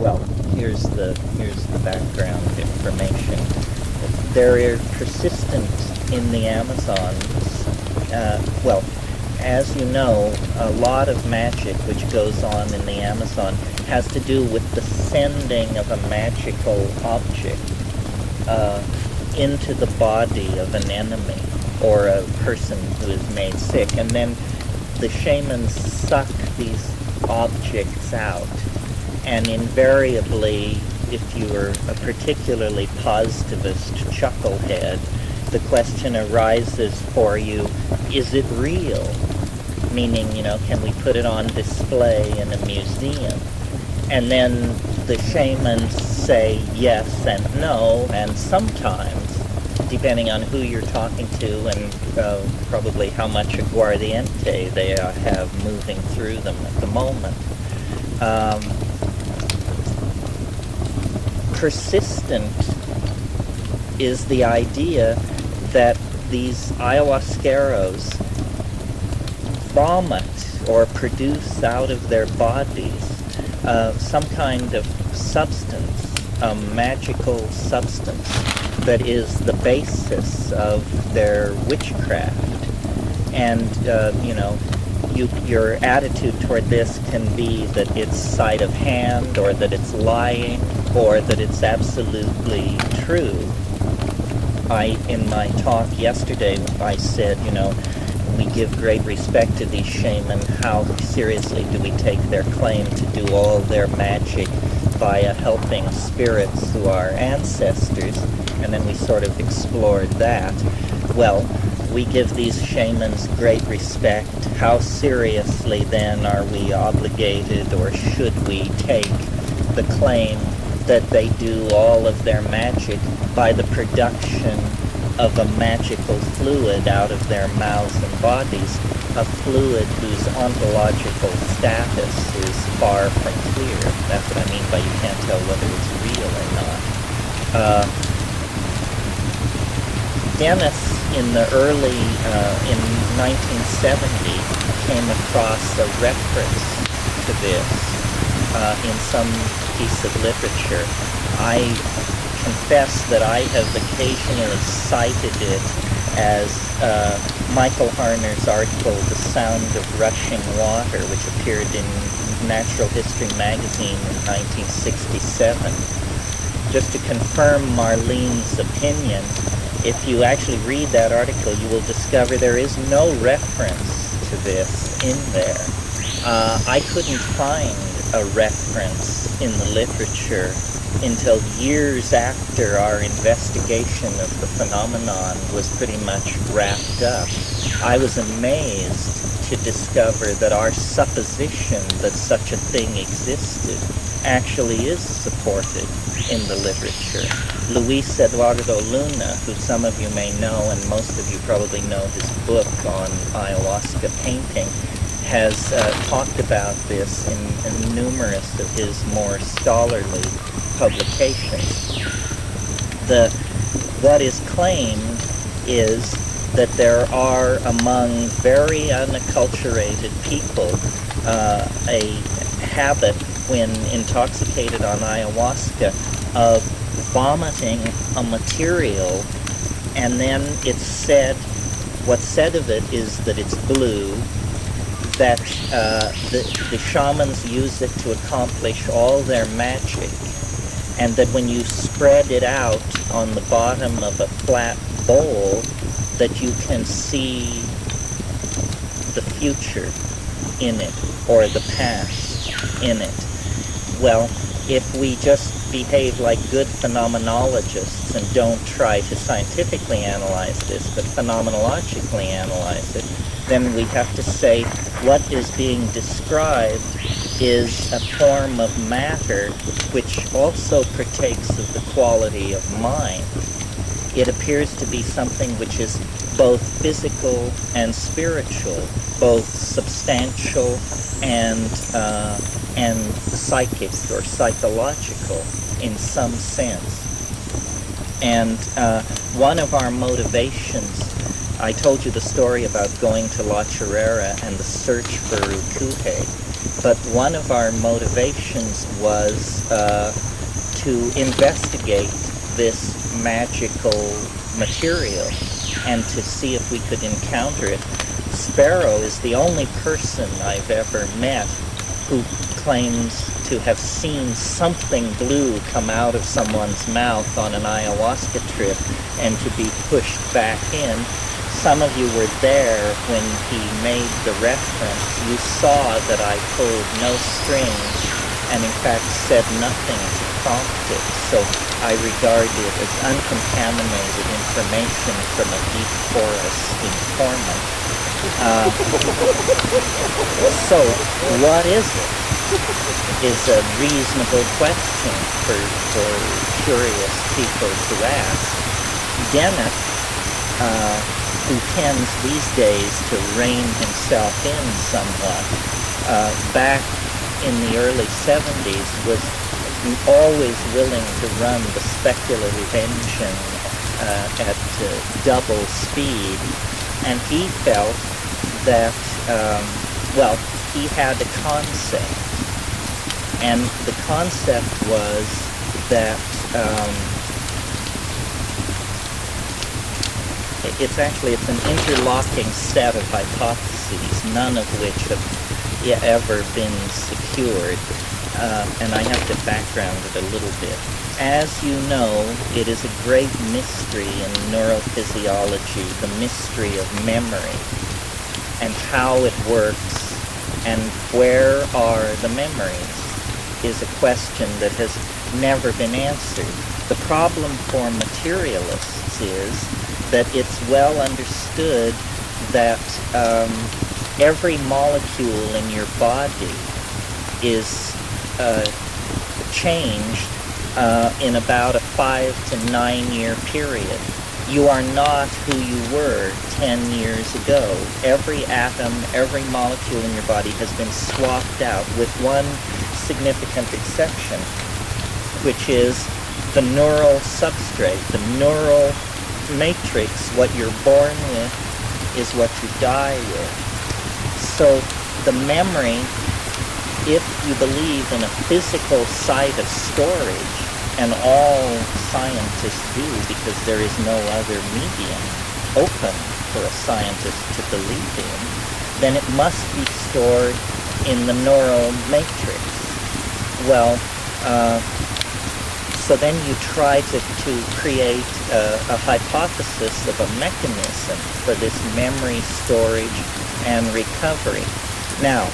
Well, here's the background information. They're persistent in the Amazons. Well, as you know, a lot of magic which goes on in the Amazon has to do with the sending of a magical object into the body of an enemy or a person who is made sick, and then the shamans suck these objects out. And invariably, if you're a particularly positivist chucklehead, the question arises for you, is it real? Meaning, can we put it on display in a museum? And then the shamans say yes and no, and sometimes, depending on who you're talking to and probably how much aguardiente they have moving through them at the moment. Persistent is the idea that these ayahuasqueros vomit or produce out of their bodies some kind of substance, a magical substance that is the basis of their witchcraft. And, your attitude toward this can be that it's sleight of hand, or that it's lying, or that it's absolutely true. In my talk yesterday, I said, we give great respect to these shamans. How seriously do we take their claim to do all their magic via helping spirits who are ancestors? And then we sort of explored that. Well, we give these shamans great respect. How seriously then are we obligated, or should we take the claim that they do all of their magic by the production of a magical fluid out of their mouths and bodies, a fluid whose ontological status is far from clear? That's what I mean by you can't tell whether it's real or not. Dennis, in the in 1970, came across a reference to this in some piece of literature. I confess that I have occasionally cited it as Michael Harner's article, The Sound of Rushing Water, which appeared in Natural History magazine in 1967. Just to confirm Marlene's opinion, if you actually read that article, you will discover there is no reference to this in there. I couldn't find a reference in the literature until years after our investigation of the phenomenon was pretty much wrapped up. I was amazed to discover that our supposition that such a thing existed actually is supported in the literature. Luis Eduardo Luna, who some of you may know, and most of you probably know his book on ayahuasca painting, has talked about this in numerous of his more scholarly publications. What is claimed is that there are among very unacculturated people a habit, when intoxicated on ayahuasca, of vomiting a material, and then it's said, what's said of it is that it's blue, that the shamans use it to accomplish all their magic, and that when you spread it out on the bottom of a flat bowl, that you can see the future in it, or the past in it. Well, if we just behave like good phenomenologists and don't try to scientifically analyze this, but phenomenologically analyze it, then we have to say what is being described is a form of matter which also partakes of the quality of mind. It appears to be something which is both physical and spiritual, both substantial and psychic or psychological in some sense. And one of our motivations, I told you the story about going to La Chorrera and the search for Rukuhe. But one of our motivations was to investigate this magical material and to see if we could encounter it. Sparrow is the only person I've ever met who claims to have seen something blue come out of someone's mouth on an ayahuasca trip and to be pushed back in. Some of you were there when he made the reference. You saw that I pulled no strings and in fact said nothing to prompt it. So I regard it as uncontaminated information from a deep forest informant. So what is it? Is a reasonable question for curious people to ask. Dennett, who tends these days to rein himself in somewhat, back in the early 70s was always willing to run the speculative engine at double speed, and he felt that, he had a concept, and the concept was that it's an interlocking set of hypotheses, none of which have ever been secured, and I have to background it a little bit. As you know, it is a great mystery in neurophysiology, the mystery of memory, and how it works, and where are the memories, is a question that has never been answered. The problem for materialists is that it's well understood that every molecule in your body is changed in about a 5 to 9 year period. You are not who you were 10 years ago. Every atom, every molecule in your body has been swapped out with one significant exception, which is the neural substrate, the neural matrix. What you're born with is what you die with. So the memory, if you believe in a physical site of storage, and all scientists do because there is no other medium open for a scientist to believe in, then it must be stored in the neural matrix. Well, so then you try to create a hypothesis of a mechanism for this memory storage and recovery. Now,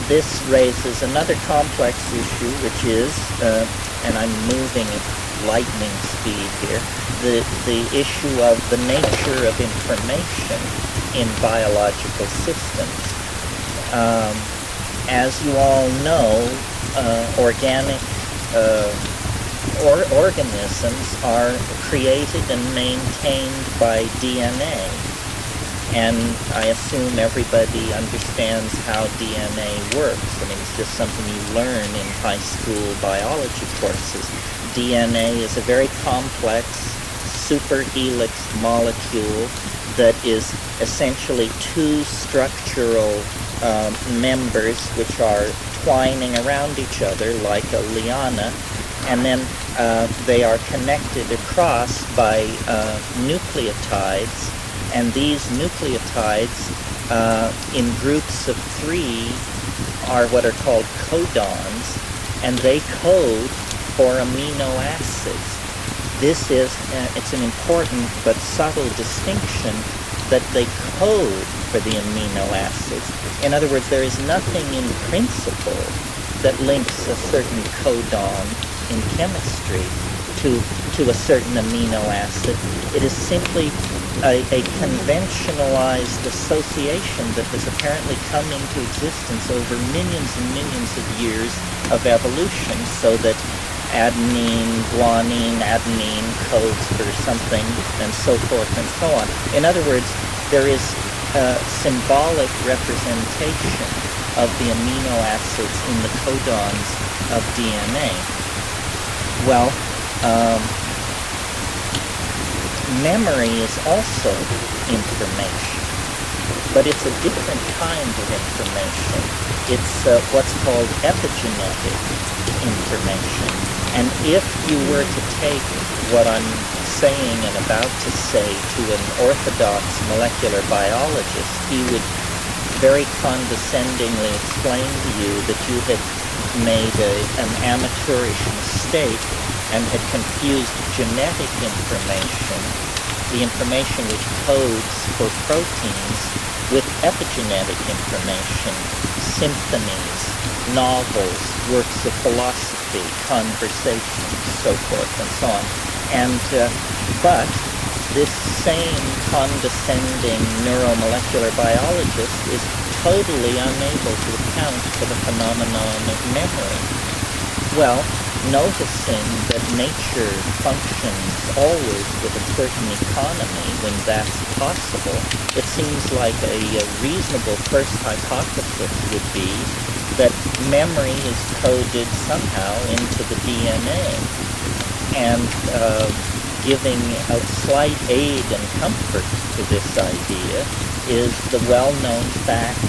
this raises another complex issue, which is, and I'm moving at lightning speed here, the issue of the nature of information in biological systems. As you all know, organic organisms are created and maintained by DNA. And I assume everybody understands how DNA works. I mean, it's just something you learn in high school biology courses. DNA is a very complex superhelix molecule that is essentially two structural members which are twining around each other like a liana, and then they are connected across by nucleotides. And these nucleotides, in groups of 3, are what are called codons, and they code for amino acids. This is, it's an important but subtle distinction that they code for the amino acids. In other words, there is nothing in principle that links a certain codon in chemistry to a certain amino acid. It is simply a conventionalized association that has apparently come into existence over millions and millions of years of evolution, so that adenine, guanine, adenine codes for something, and so forth and so on. In other words, there is a symbolic representation of the amino acids in the codons of DNA. Well, memory is also information. but it's a different kind of information. It's what's called epigenetic information. And if you were to take what I'm saying and about to say to an orthodox molecular biologist, he would very condescendingly explain to you that you had made an amateurish mistake and had confused genetic information, the information which codes for proteins, with epigenetic information, symphonies, novels, works of philosophy, conversations, so forth and so on. And but this same condescending neuromolecular biologist is totally unable to account for the phenomenon of memory. Well, noticing that nature functions always with a certain economy when that's possible, it seems like a reasonable first hypothesis would be that memory is coded somehow into the DNA. And giving a slight aid and comfort to this idea is the well-known fact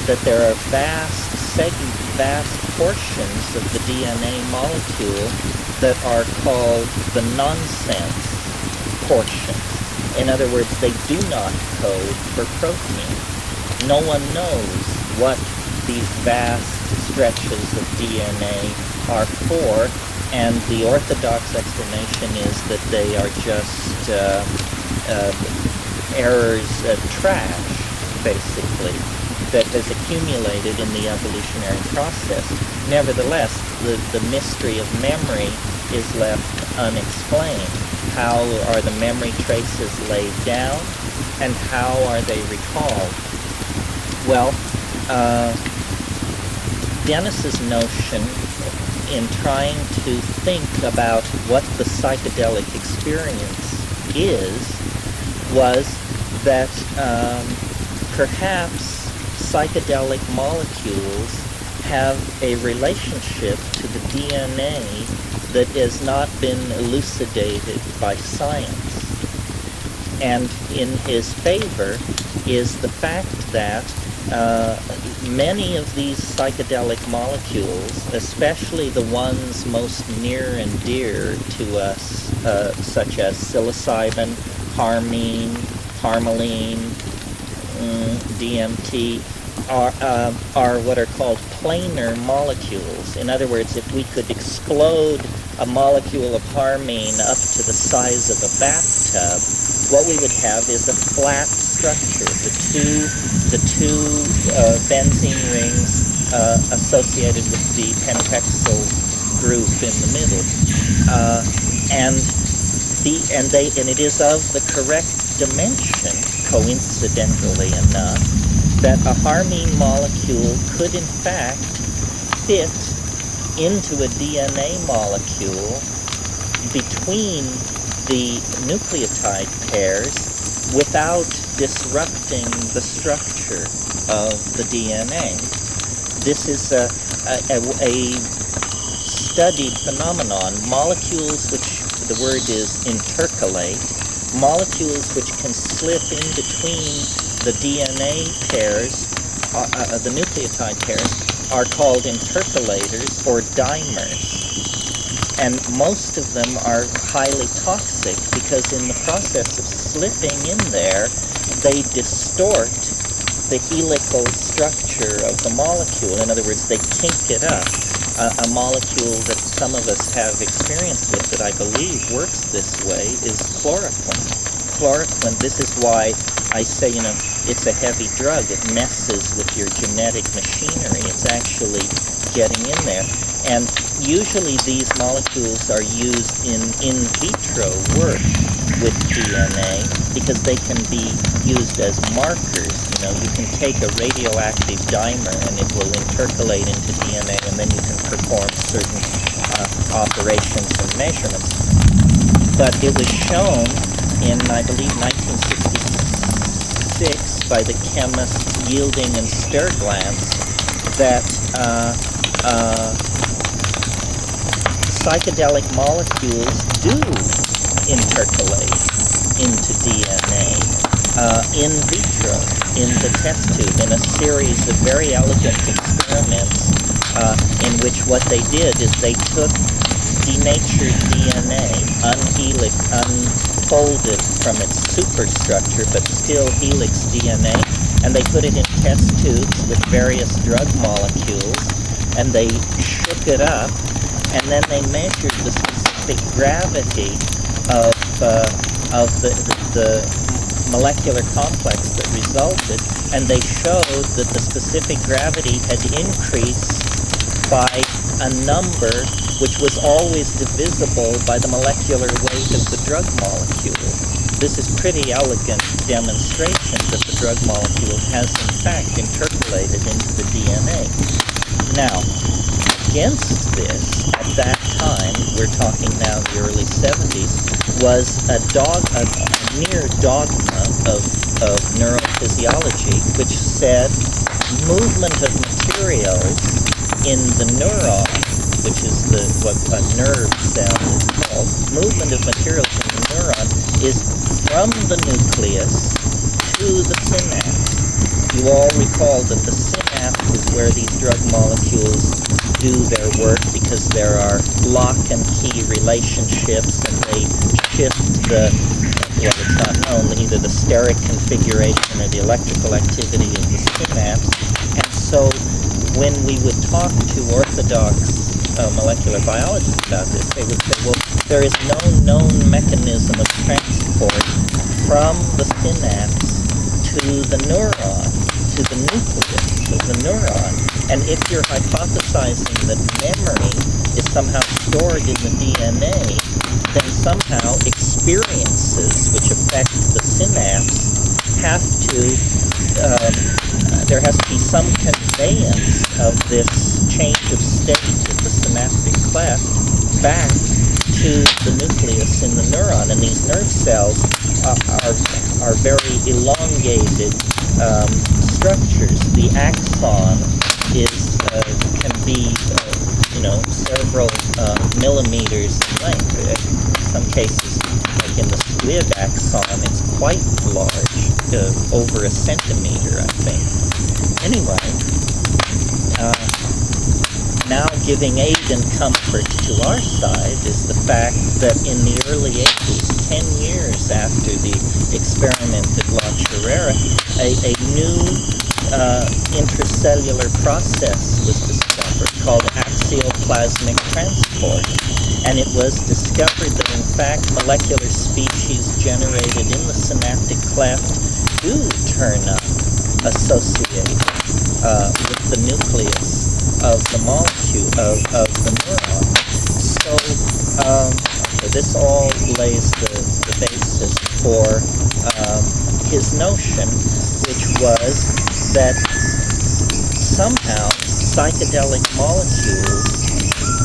that there are vast portions of the DNA molecule that are called the nonsense portions. In other words, they do not code for protein. No one knows what these vast stretches of DNA are for, and the orthodox explanation is that they are just errors, trash, basically, that has accumulated in the evolutionary process. Nevertheless, the mystery of memory is left unexplained. How are the memory traces laid down, and how are they recalled? Well, Dennis's notion in trying to think about what the psychedelic experience was that perhaps psychedelic molecules have a relationship to the DNA that has not been elucidated by science. And in his favor is the fact that many of these psychedelic molecules, especially the ones most near and dear to us, such as psilocybin, harmine, harmaline, DMT, are what are called planar molecules. In other words, if we could explode a molecule of harmine up to the size of a bathtub, what we would have is a flat structure. The two benzene rings associated with the pentexyl group in the middle, and it is of the correct dimension, coincidentally enough, that a harmine molecule could in fact fit into a DNA molecule between the nucleotide pairs without disrupting the structure of the DNA. This is a studied phenomenon. Molecules which, the word is intercalate, molecules which can slip in between the DNA pairs, the nucleotide pairs, are called intercalators or dimers. And most of them are highly toxic because in the process of slipping in there, they distort the helical structure of the molecule. In other words, they kink it up. A molecule that some of us have experience with that I believe works this way is chloroquine. Chloroquine, this is why I say, it's a heavy drug. It messes with your genetic machinery. It's actually getting in there. And usually these molecules are used in vitro work with DNA because they can be used as markers. You can take a radioactive dimer and it will intercalate into DNA, and then you can perform certain operations and measurements. But it was shown in, I believe, 1966 by the chemists Yielding and Sturglantz that psychedelic molecules do intercalate into DNA. in vitro, in the test tube, in a series of very elegant experiments in which what they did is they took denatured DNA, unfolded from its superstructure, but still helix DNA, and they put it in test tubes with various drug molecules, and they shook it up, and then they measured the specific gravity of the molecular complex that resulted, and they showed that the specific gravity had increased by a number which was always divisible by the molecular weight of the drug molecule. This is pretty elegant demonstration that the drug molecule has in fact interpolated into the DNA. Now, against this, at that time, we're talking now the early 70s, was a mere dogma of neurophysiology, which said movement of materials in the neuron, which is what a nerve cell is called, movement of materials in the neuron is from the nucleus to the synapse. You all recall that the synapse is where these drug molecules do their work because there are lock and key relationships, and they shift it's not known, either the steric configuration or the electrical activity of the synapse. And so when we would talk to orthodox molecular biologists about this, they would say, well, there is no known mechanism of transport from the synapse to the neuron, to the nucleus of the neuron. And if you're hypothesizing that memory is somehow stored in the DNA, then somehow experiences which affect the synapse have to, there has to be some conveyance of this change of state of the synaptic cleft back to the nucleus in the neuron. And these nerve cells are very elongated structures. The axon can be several millimeters in length. In some cases, like in the squid axon, it's quite large, over a centimeter, I think. Anyway, now giving aid and comfort to our side is the fact that in the early 80s, 10 years after the experiment at Chorrera, a new intracellular process was discovered called axial plasmic transport. And it was discovered that in fact molecular species generated in the synaptic cleft do turn up associated with the nucleus of the molecule of the neuron. So this all lays the basis for his notion, which was that somehow psychedelic molecules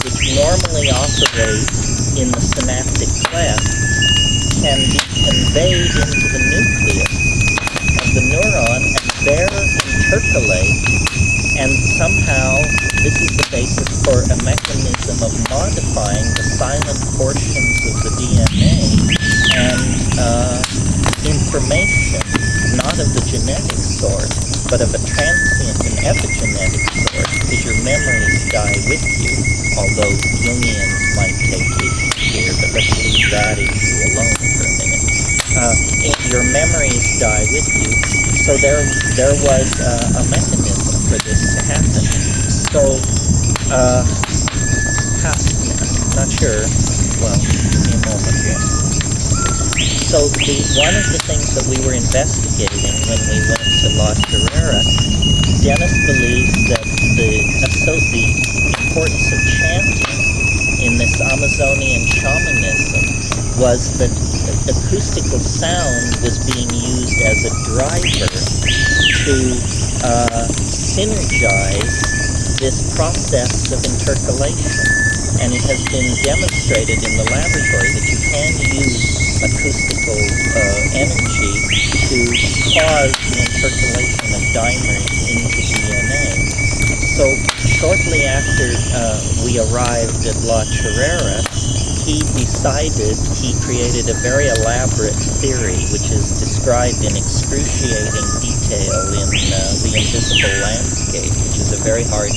which normally operate in the synaptic cleft can be conveyed into the nucleus of the neuron and there interpolate, and somehow this is the basis for a mechanism of modifying the silent portions of the DNA and information, not of the genetic sort, but of a transient and epigenetic sort, because your memories die with you, although Jungians might take issue here, but let's leave that issue alone for a minute. Your memories die with you, so there was a mechanism for this to happen. So, not sure, well, give me a moment here. So one of the things that we were investigating when we went to Chorrera, Dennis believes that the importance of chanting in this Amazonian shamanism was that acoustical sound was being used as a driver to synergize this process of intercalation. And it has been demonstrated in the laboratory that you can use acoustical energy to cause the intercalation of dimers into DNA. So shortly after we arrived at La Chorrera, he created a very elaborate theory, which is described in excruciating detail in The Invisible Landscape, which is a very hard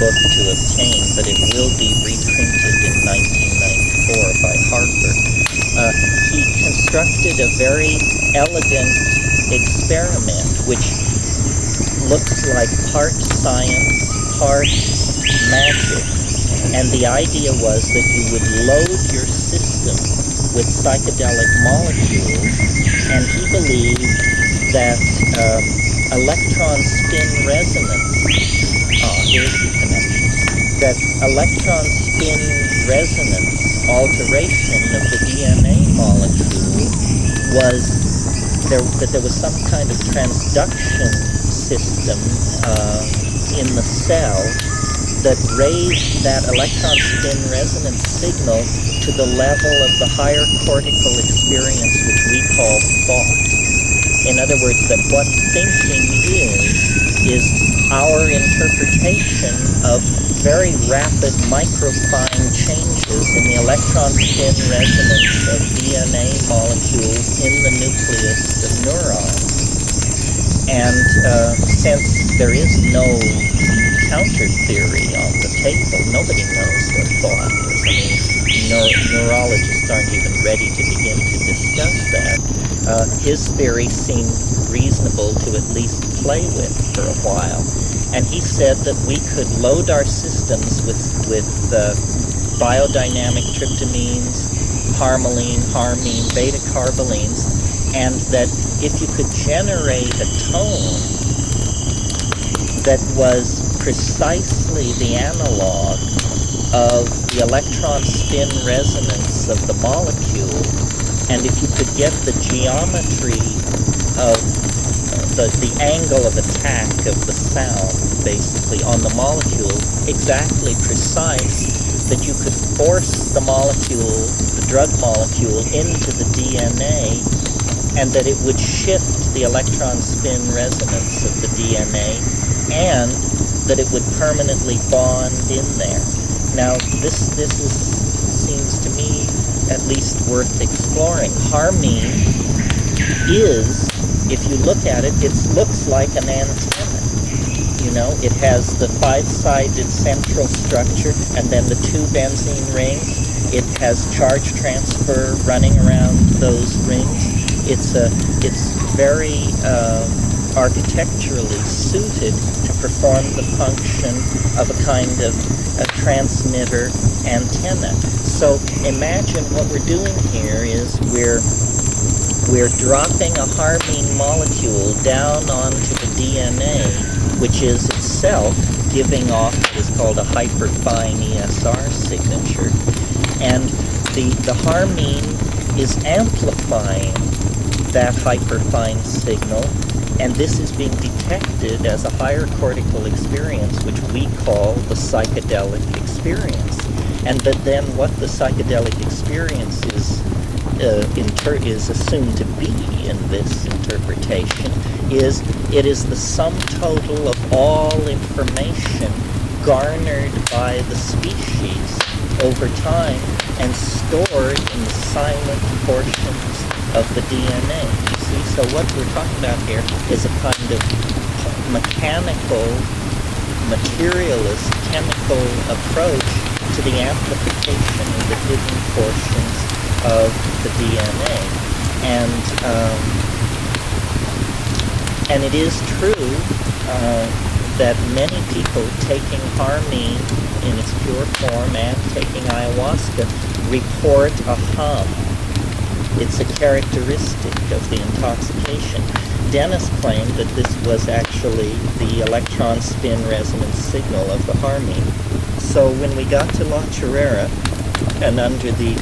book to obtain, but it will be reprinted in 1994 by Harper. He constructed a very elegant experiment, which looks like part science, part magic. And the idea was that you would load your system with psychedelic molecules, and he believed that electron spin resonance, here's the connection, that electron spin resonance alteration of the DNA molecule that there was some kind of transduction system in the cell that raised that electron spin resonance signal to the level of the higher cortical experience, which we call thought. In other words, that what thinking is our interpretation of very rapid microfine changes in the electron spin resonance of DNA molecules in the nucleus of neurons. And since there is no counter theory on the table, nobody knows what thought is. I mean, neurologists aren't even ready to begin to discuss that. His theory seemed reasonable to at least play with for a while. And he said that we could load our systems with biodynamic tryptamines, harmaline, harmine, beta-carbolines, and that if you could generate a tone that was precisely the analog of the electron spin resonance of the molecule, and if you could get the geometry of the angle of attack of the sound, basically, on the molecule exactly precise, that you could force the molecule, the drug molecule, into the DNA, and that it would shift the electron spin resonance of the DNA, and that it would permanently bond in there. Now, this seems to me at least worth exploring. Harmine is, if you look at it, it looks like an antenna. You know, it has the five-sided central structure and then the two benzene rings. It has charge transfer running around those rings. It's very architecturally suited to perform the function of a kind of a transmitter antenna. So imagine what we're doing here is we're dropping a harmine molecule down onto the DNA, which is itself giving off what is called a hyperfine ESR signature. And the harmine is amplifying that hyperfine signal, and this is being detected as a higher cortical experience, which we call the psychedelic experience. And that then what the psychedelic experience is assumed to be in this interpretation is it is the sum total of all information garnered by the species over time and stored in the silent portions of the DNA. You see, so what we're talking about here is a kind of mechanical, materialist, chemical approach to the amplification of the hidden portions of the DNA. And it is true that many people taking harmine in its pure form and taking ayahuasca report a hum. It's a characteristic of the intoxication. Dennis claimed that this was actually the electron spin resonance signal of the harmine. So when we got to La Chorrera, and under the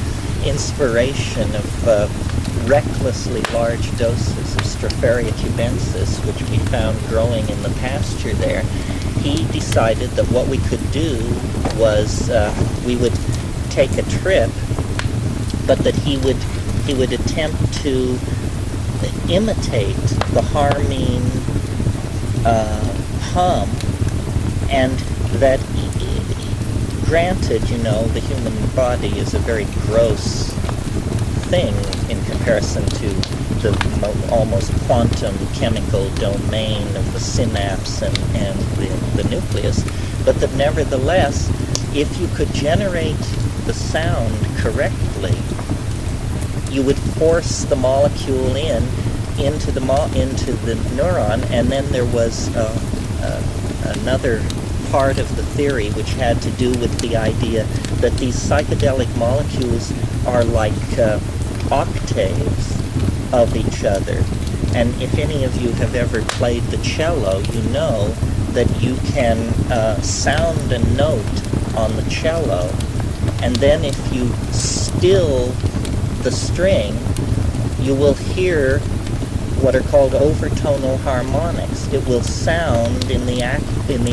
inspiration of recklessly large doses of Stropharia cubensis, which we found growing in the pasture there, he decided that what we could do was we would take a trip, but that he would attempt to imitate the harmine hum And that, granted, the human body is a very gross thing in comparison to the almost quantum chemical domain of the synapse and the nucleus, but that nevertheless, if you could generate the sound correctly, you would force the molecule into the neuron, and then there was another part of the theory which had to do with the idea that these psychedelic molecules are like octaves of each other. And if any of you have ever played the cello, you know that you can sound a note on the cello, and then if you still the string, you will hear what are called overtonal harmonics. It will sound in the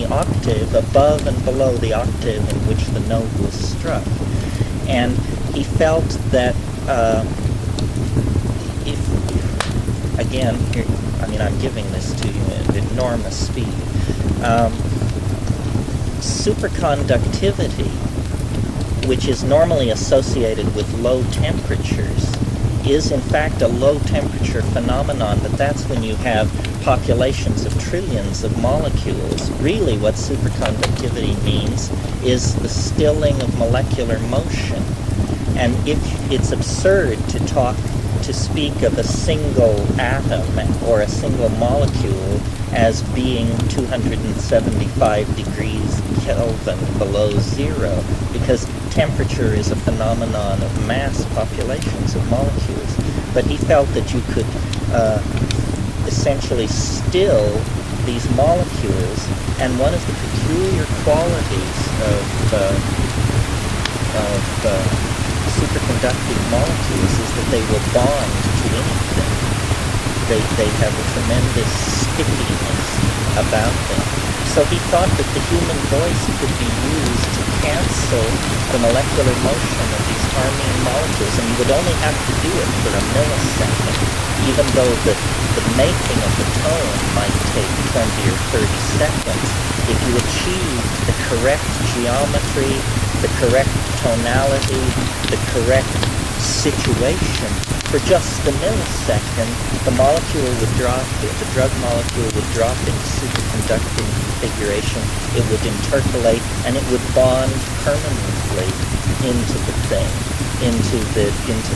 octave above and below the octave in which the note was struck. And he felt that if, again, here, I'm giving this to you at enormous speed. Superconductivity, which is normally associated with low temperatures, is in fact a low temperature phenomenon, but that's when you have populations of trillions of molecules. Really what superconductivity means is the stilling of molecular motion. And if it's absurd to speak of a single atom or a single molecule as being 275 degrees Kelvin below zero, because temperature is a phenomenon of mass populations of molecules. But he felt that you could essentially still these molecules, and one of the peculiar qualities of superconducting molecules is that they will bond to anything. They have a tremendous stickiness about them. So he thought that the human voice could be used to cancel the molecular motion of these harming molecules, and you would only have to do it for a millisecond, even though the making of the tone might take 20 or 30 seconds. If you achieve the correct geometry, the correct tonality, the correct situation, for just a millisecond, the molecule would drop, the drug molecule would drop into superconducting configuration, it would intercalate, and it would bond permanently into the thing, into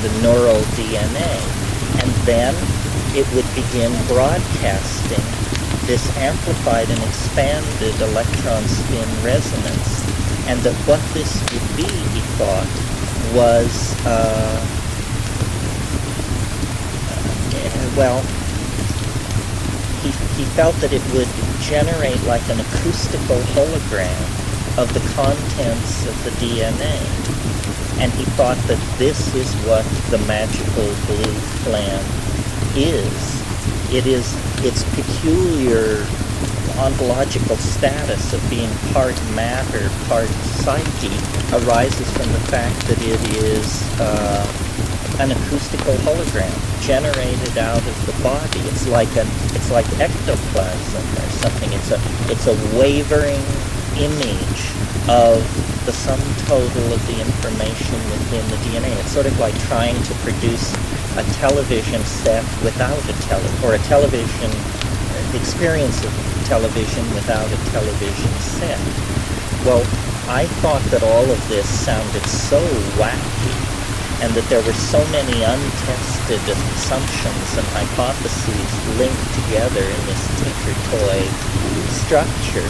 the neural DNA. And then it would begin broadcasting this amplified and expanded electron spin resonance. And that what this would be, he thought, was he felt that it would generate like an acoustical hologram of the contents of the DNA. And he thought that this is what the magical blue phlegm is. Its peculiar ontological status of being part matter, part psyche, arises from the fact that it is an acoustical hologram generated out of the body. It's like ectoplasm or something. It's a wavering image of the sum total of the information within the DNA. It's sort of like trying to produce a television set without or a television experience of television without a television set. Well, I thought that all of this sounded so wacky, and that there were so many untested assumptions and hypotheses linked together in this tinker toy structure.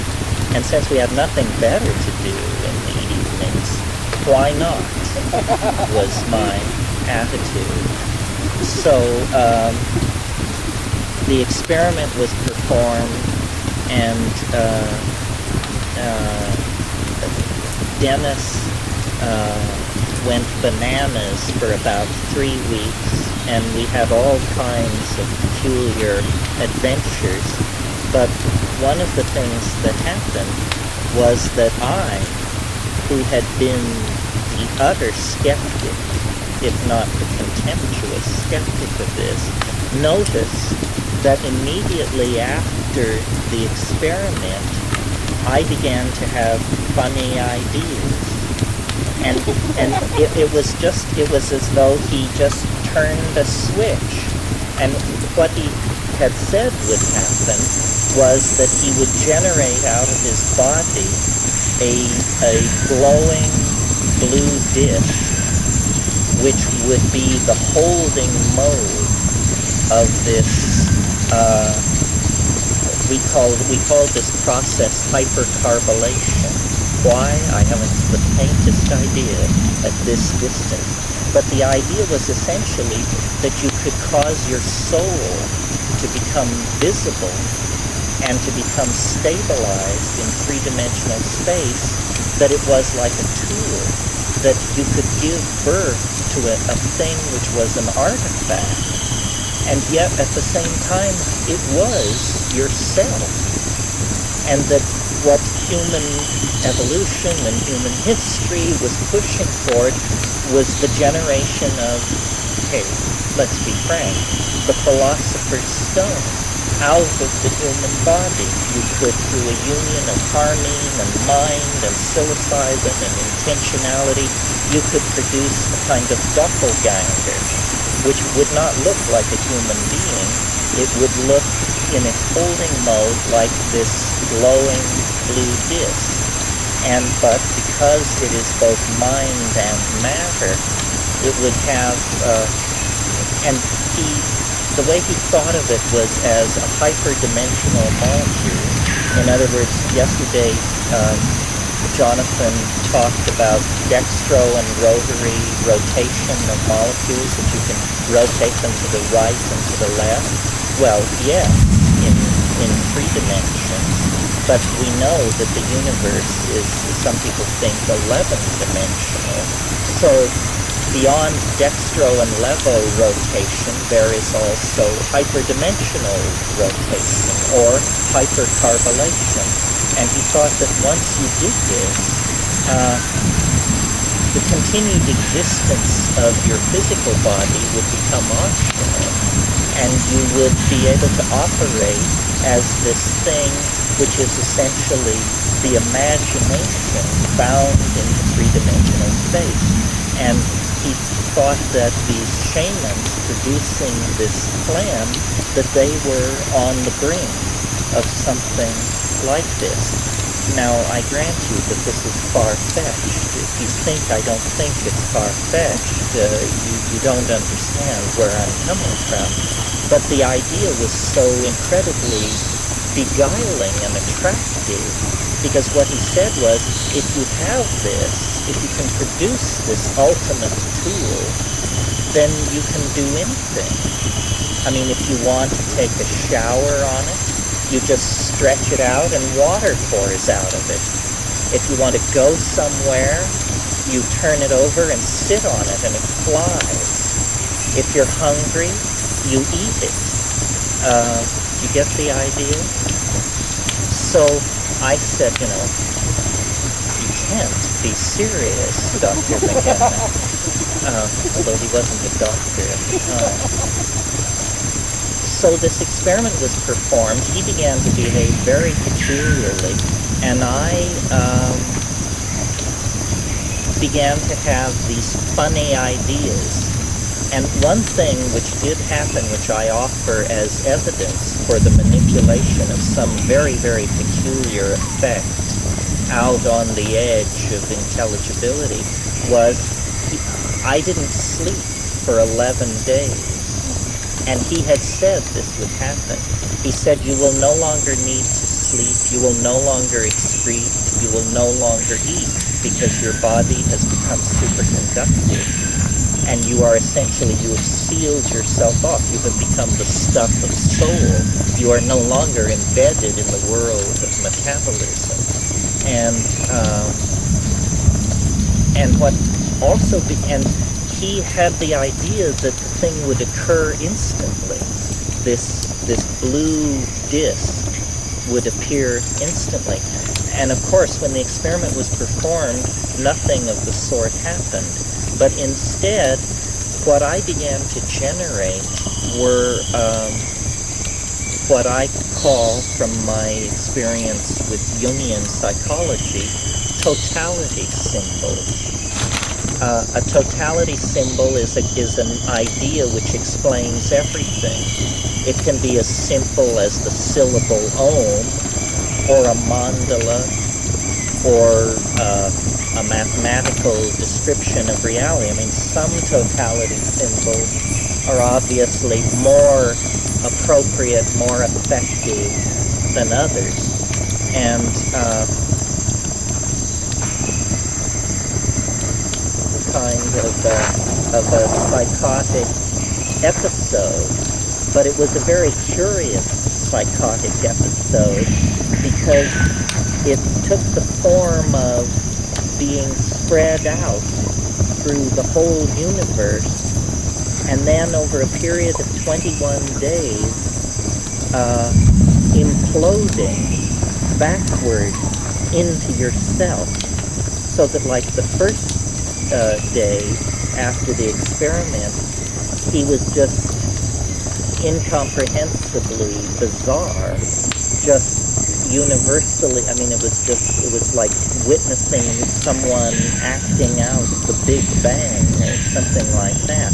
And since we had nothing better to do in the evenings, why not, was my attitude. So the experiment was performed, and Dennis went bananas for about 3 weeks, and we had all kinds of peculiar adventures. But one of the things that happened was that I, who had been the utter skeptic, if not the contemptuous skeptic of this, noticed that immediately after the experiment, I began to have funny ideas. And it was as though he just turned a switch. And what he had said would happen was that he would generate out of his body a glowing blue dish, which would be the holding mode of this, we call this process hypercarbylation. Why? I haven't the faintest idea at this distance. But the idea was essentially that you could cause your soul to become visible and to become stabilized in three-dimensional space, that it was like a tool, that you could give birth to a thing which was an artifact, and yet at the same time it was yourself. And that what human evolution and human history was pushing toward was the generation of, hey, let's be frank, the philosopher's stone out of the human body. You could, through a union of harmony and mind and psilocybin and intentionality, you could produce a kind of doppelganger, which would not look like a human being. It would look in its holding mode like this glowing blue disc. But because it is both mind and matter, it would have, the way he thought of it was as a hyperdimensional molecule. In other words, yesterday, Jonathan talked about dextro and rotary rotation of molecules, that you can rotate them to the right and to the left. Well, yes, in three dimensions, but we know that the universe is, some people think, 11-dimensional. So beyond dextro and levo rotation, there is also hyperdimensional rotation, or hypercarbylation. And he thought that once you did this, the continued existence of your physical body would become optional, and you would be able to operate as this thing which is essentially the imagination bound into three-dimensional space. And he thought that these shamans producing this plan, that they were on the brink of something like this. Now, I grant you that this is far-fetched. If you think I don't think it's far-fetched, you don't understand where I'm coming from. But the idea was so incredibly beguiling and attractive, because what he said was, if you have this, if you can produce this ultimate tool, then you can do anything. I mean, if you want to take a shower on it, you just stretch it out and water pours out of it. If you want to go somewhere, you turn it over and sit on it and it flies. If you're hungry, you eat it. You get the idea? So I said, you can't be serious, Dr. McKenna. Although he wasn't a doctor at the time. So this experiment was performed. He began to behave very peculiarly, and I began to have these funny ideas. And one thing which did happen, which I offer as evidence for the manipulation of some very, very peculiar effect out on the edge of intelligibility, was I didn't sleep for 11 days. And he had said this would happen. He said, you will no longer need to sleep, you will no longer excrete, you will no longer eat, because your body has become superconductive. And you are essentially, you have sealed yourself off. You have become the stuff of soul. You are no longer embedded in the world of metabolism. And what also, and he had the idea that the thing would occur instantly. This blue disc would appear instantly. And of course, when the experiment was performed, nothing of the sort happened. But instead, what I began to generate were what I call, from my experience with Jungian psychology, totality symbols. A totality symbol is an idea which explains everything. It can be as simple as the syllable Om, or a mandala, or a mathematical description of reality. I mean, some totality symbols are obviously more appropriate, more effective than others. And kind of a psychotic episode, but it was a very curious psychotic episode because it took the form of being spread out through the whole universe, and then over a period of 21 days, imploding backward into yourself, so that like the first day after the experiment, he was just incomprehensibly bizarre, just universally. I mean, it was like witnessing someone acting out the Big Bang or something like that.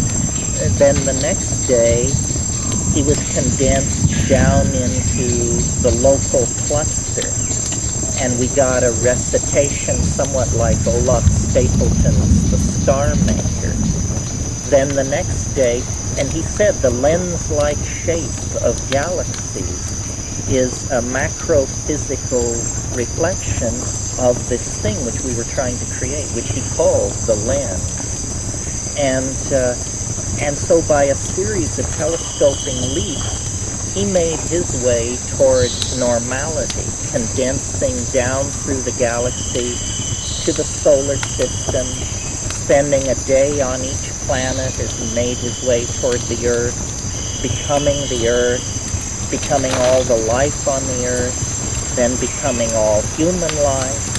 Then the next day, he was condensed down into the local cluster, and we got a recitation somewhat like Olaf Stapleton's The Star Maker. Then the next day, and he said the lens-like shape of galaxies is a macro-physical reflection of this thing which we were trying to create, which he called the lens. And so by a series of telescoping leaps, he made his way towards normality, condensing down through the galaxy to the solar system, spending a day on each planet as he made his way toward the Earth, becoming all the life on the Earth, then becoming all human life,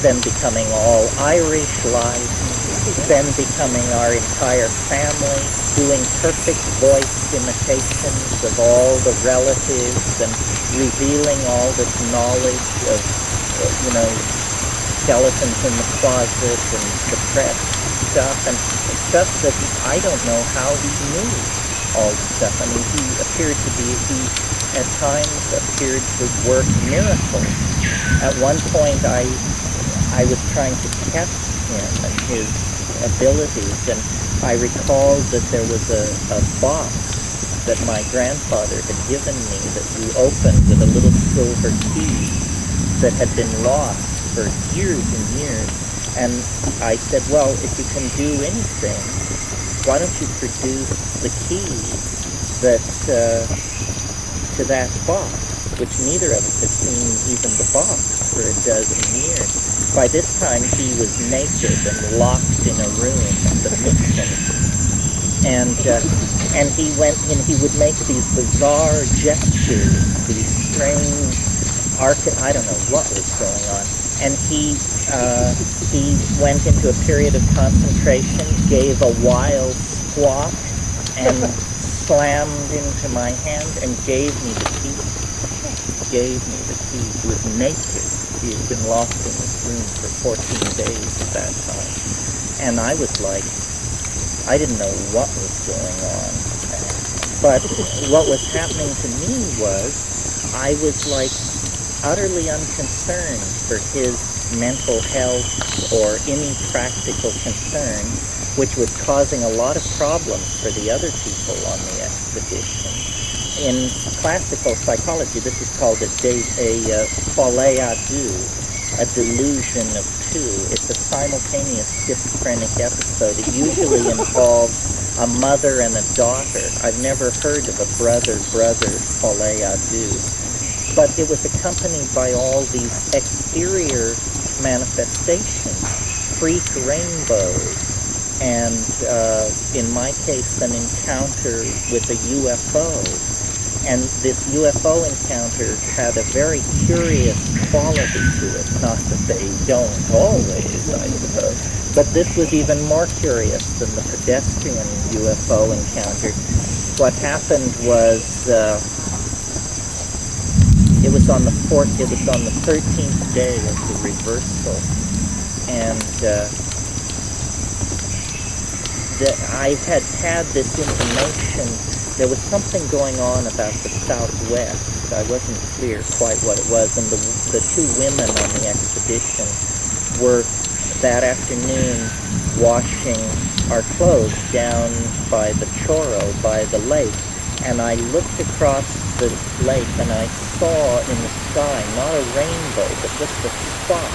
then becoming all Irish life, then becoming our entire family, doing perfect voice imitations of all the relatives and revealing all this knowledge of, skeletons in the closet and suppressed stuff, and stuff that I don't know how he knew all the stuff. I mean, he at times appeared to work miracles. At one point, I was trying to test him and his abilities, and I recalled that there was a box that my grandfather had given me that we opened with a little silver key that had been lost for years and years. And I said, well, if you can do anything, why don't you produce the key that to that box, which neither of us had seen even the box for a dozen years. By this time, he was naked and locked in a room in the mission. And he went and he would make these bizarre gestures, these strange I don't know what was going on. And he went into a period of concentration, gave a wild squawk, and slammed into my hand and gave me the key. He was naked. He had been locked in this room for 14 days at that time. And I was like, I didn't know what was going on. But what was happening to me was I was like utterly unconcerned for his mental health or any practical concern, which was causing a lot of problems for the other people on the expedition. In classical psychology, this is called a folie à deux, a delusion of two. It's a simultaneous schizophrenic episode. It usually involves a mother and a daughter. I've never heard of a brother-brother folie à deux. But it was accompanied by all these exterior manifestations, freak rainbows, and in my case, an encounter with a UFO. And this UFO encounter had a very curious quality to it. Not that they don't always, I suppose. But this was even more curious than the pedestrian UFO encounter. What happened was it was on the 13th day of the reversal, and I had this information. There was something going on about the Southwest. I wasn't clear quite what it was, and the two women on the expedition were that afternoon washing our clothes down by the Chorro, by the lake, and I looked across the lake and I saw in the sky, not a rainbow, but just a spot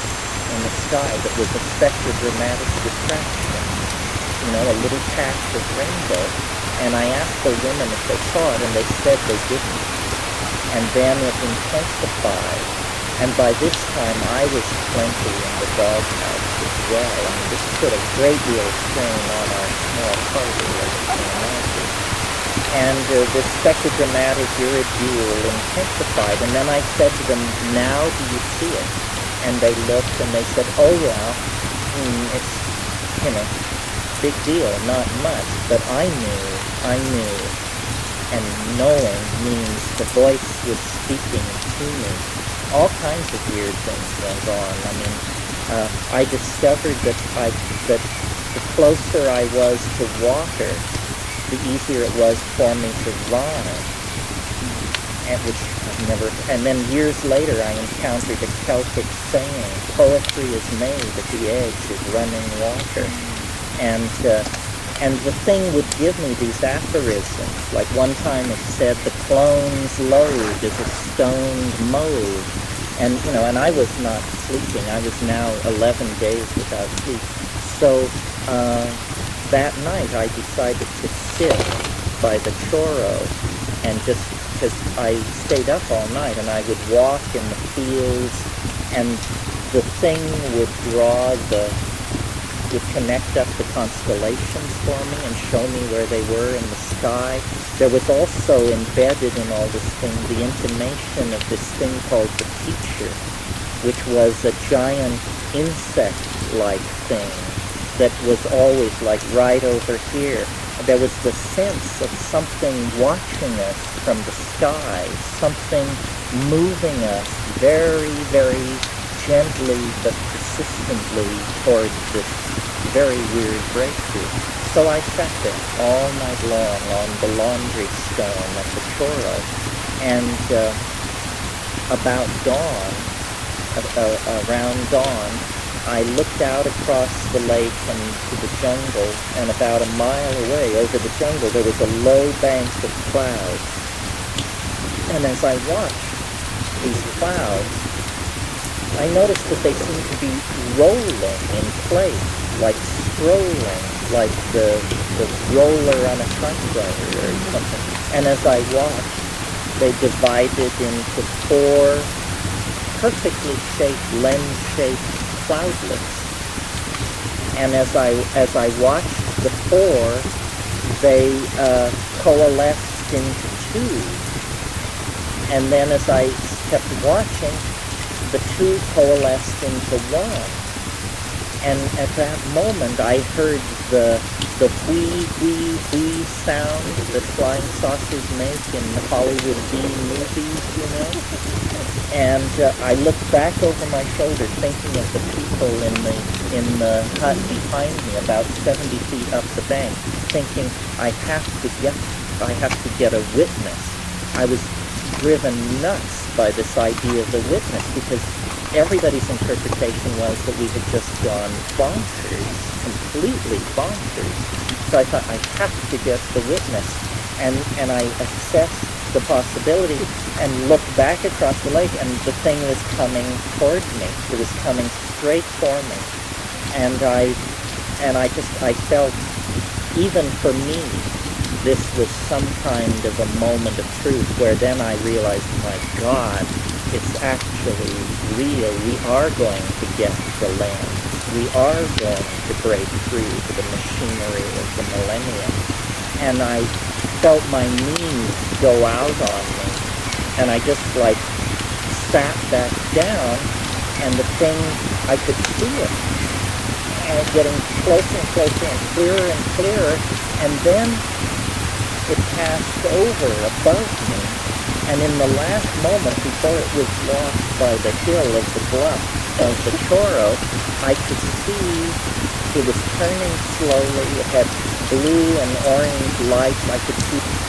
in the sky that was a spectrodramatic diffraction, a little patch of rainbow. And I asked the women if they saw it, and they said they didn't. And then it intensified. And by this time, I was plenty in the doghouse as well. I mean, this put a great deal of strain on our small party, as you can imagine. And this spectrodramatic iridule intensified. And then I said to them, now do you see it? And they looked and they said, oh yeah, it's, big deal, not much. But I knew. And knowing means the voice was speaking to me. All kinds of weird things went on. I mean, I discovered that the closer I was to water, the easier it was for me to rhyme. And then years later I encountered a Celtic saying, poetry is made at the edge of running water. And the thing would give me these aphorisms. Like one time it said, the clone's load is a stoned mode. And, and I was not sleeping. I was now 11 days without sleep. So that night I decided to sit by the Chorro and just, because I stayed up all night, and I would walk in the fields, and the thing would would connect up the constellations for me and show me where they were in the sky. There was also embedded in all this thing the intimation of this thing called the teacher, which was a giant insect-like thing that was always like right over here. There was the sense of something watching us from the sky, something moving us very, very gently but persistently towards this very weird breakthrough. So I sat there all night long on the laundry stone at the Chorro, and about dawn, around dawn, I looked out across the lake and to the jungle, and about a mile away over the jungle there was a low bank of clouds. And as I watched these clouds, I noticed that they seemed to be rolling in place, like strolling, like the roller on a typewriter or something. And as I watched, they divided into four perfectly shaped, lens-shaped cloudlets. And as I watched the four, they coalesced into two. And then as I kept watching, the two coalesced into one. And at that moment, I heard the whee, whee, whee sound that flying saucers make in Hollywood B movies, And I looked back over my shoulder, thinking of the people in the hut behind me, about 70 feet up the bank, thinking I have to get a witness. I was driven nuts by this idea of the witness, because everybody's interpretation was that we had just gone bonkers, completely bonkers. So I thought, I have to get the witness. And I assessed the possibility and looked back across the lake, and the thing was coming toward me. It was coming straight for me. And I felt, even for me, this was some kind of a moment of truth, where then I realized, my God, it's actually real. We are going to get the land. We are going to break through to the machinery of the millennium. And I felt my knees go out on me. And I just sat back down, and the thing, I could see it. And getting closer and closer and clearer. And then it passed over above me, And in the last moment, before it was lost by the hill of the bluff of the Chorro, I could see it was turning slowly. It had blue and orange lights. I could see